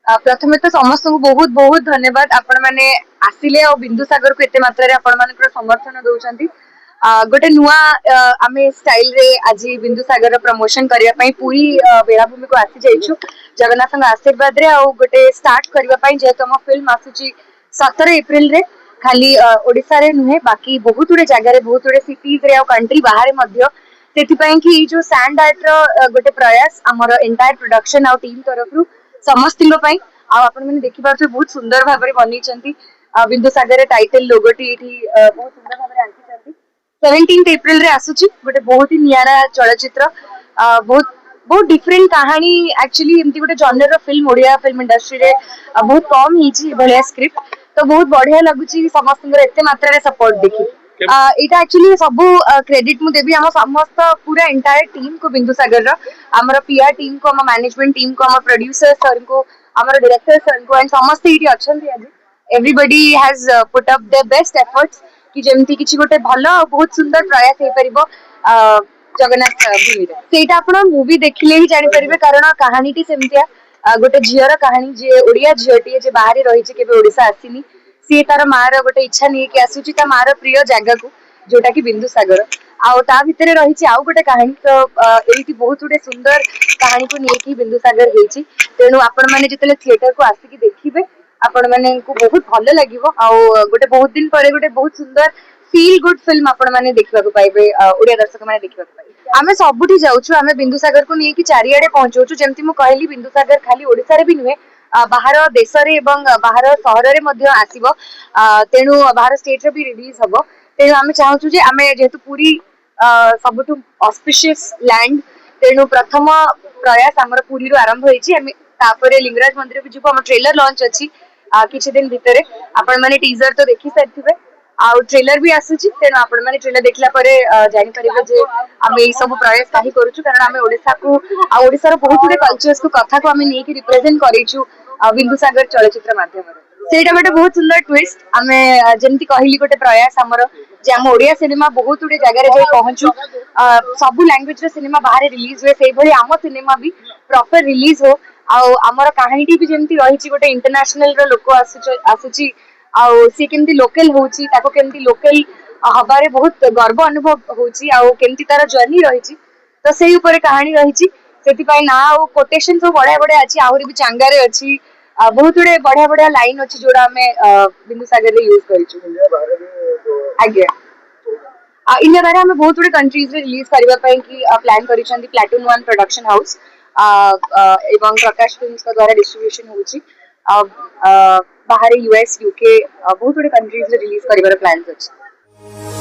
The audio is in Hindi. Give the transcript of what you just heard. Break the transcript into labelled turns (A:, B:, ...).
A: प्रथमे तो समस्त को बहुत बहुत धन्यवाद आपण मैंने आसिले और बिंदु सागर को एते मात्रा रे आपण मानकर समर्थन दउचंती गोटे नुआ आमे स्टाइल रे आज बिंदु सागर प्रमोशन करिया पई पूरी बेलाभूमि को आसी जाइछु जगन्नाथ आशीर्वाद रे आ गोटे स्टार्ट करिया पई जे तम फिल्म आसुची 17 अप्रैल रे खाली ओडिसा रे नुहे बाकी बहुत गुडे जगह रे बहुत गुडे सिटीज रे आ कंट्री बाहर मध्य सेथिपई कि जो सैंड आर्ट रो गोटे प्रयास हमर एंटायर प्रोडक्शन आ टीम तरफ रु समस्त आपण मैंने देखि पार्छ बहुत सुंदर भाव में बनी बिंदु सागर टाइटल लोगोटी बहुत सुंदर भाव में आंकी 17 अप्रैल रे आसुची गोटे बहुत ही नियारा चलचित्र बहुत बहुत डिफरेंट कहानी एक्चुअली एमती गोटे जॉनर रो फिल्म ओडिया फिल्म इंडस्ट्री रे बहुत कम हिची भलिया स्क्रिप्ट तो बहुत बढ़िया लगुची समस्त एते मात्रा रे सपोर्ट देखि एटा एक्चुअली सब क्रेडिट मु देबी हम समस्त पूरा एंटायर टीम को बिंदु सागर रो हमर पीआर टीम को हम मैनेजमेंट टीम को हम प्रोड्यूसर सर को हमर डायरेक्टर सर को एंड समस्त इटी अछंती आज everybody has put up their best efforts कि जेमती किछि गोटे भलो बहुत सुंदर प्रयास हे परिबो जगन्नाथ भूमि रे सेटा आपण मूवी देखिले ही जानि परिबे कारण कहानीटी सेमतिया गोटे झियर कहानी जे ओडिया झियटी जे बाहर रही छि केबे ओडिसा आसीनी सी तार मार गोटे इच्छा नहीं कि आसुची ता मार प्रिय जगह को जोटा कि बिंदु सागर आउ ता भितरे रही आउ गोटे कहानी तो एठी बहुत गुटे सुंदर कहानी को लेकिन बिंदु सागर हेची तेणु आपण माने जितले थिएटर को आसिकी देखिबे आपण माने को बहुत भल लागिवो आउ गोटे बहुत दिन परे गोटे बहुत सुंदर फील गुड फिल्म आपण माने देखिबा को पाइबे ओडिया दर्शक माने देखिबा को पाइबे आमे सबुठी जाउछु आमे बिंदु सागर को नेकी चारियाडे पहुंचौछु जेमति मु कहली बिंदु सागर खाली ओडिसा रे भी नुहे बाहर देश रे एवं बाहर सहर रे मध्ये आसीबो तेणु बाहर स्टेट रे भी रिलीज हबो तेणु आमे चाहूछु जे आमे जेहेतु पूरी सबुठु ऑस्पिशियस लैंड तेणु प्रथम प्रयास हमर पूरी रो आरंभ होईची आमे तापरे लिंगराज मंदिर भी जिवो हम ट्रेलर लॉन्च अछि किछि दिन भितरे आपण माने टीजर तो देखि सारथिबे आउ ट्रेलर भी आसुची तेणु आपण माने ट्रेलर देखला परे जानि परिबे जे आमे ई सब प्रयास काहे करूछु कारण आमे ओडिसा को आ ओडिसा रो बहुत गुडे कल्चर्स को कथा को आमे नेकी रिप्रेजेंट करिछु बिंदु सागर चलचित्र माध्यम सेटा गोटे बहुत सुंदर ट्विस्ट आमे जेमति कहली गोटे प्रयास हमर जे हम ओडिया सिनेमा बहुत गुडे जगह रे जाई पहुंचू सब लैंग्वेज रो सिनेमा बाहर रिलीज हुए सेही भली आम सिनेमा भी प्रॉपर रिलीज हो आउ हमर कहानीटी भी जेमति रहिछि गोटे इंटरनेशनल रो लोक आसुची आउ सी केमति लोकल होउची ताको केमति लोकल हबारे बहुत गर्व अनुभव होउची आउ केमति तार जर्नी रहिछि तो सेही ऊपर कहानी रहिछि सेति पई ना आउ कोटेशन सब बडा बडा अछि आहुरी भी चांगारे अछि बहुत गुडे बढ़िया बढ़िया लाइन अछि जोड़ा हमें बिंदु सागर रे यूज करिछु आज्ञा इंडिया बारे हमें बहुत गुडे कंट्रीज रे रिलीज करबा पई कि प्लान करिसंती प्लैटून 1 प्रोडक्शन हाउस एवं प्रकाश फिल्म्स का द्वारा डिस्ट्रीब्यूशन होउची बाहर यूएस यूके बहुत गुडे कंट्रीज रे रिलीज करबार प्लान्स अछि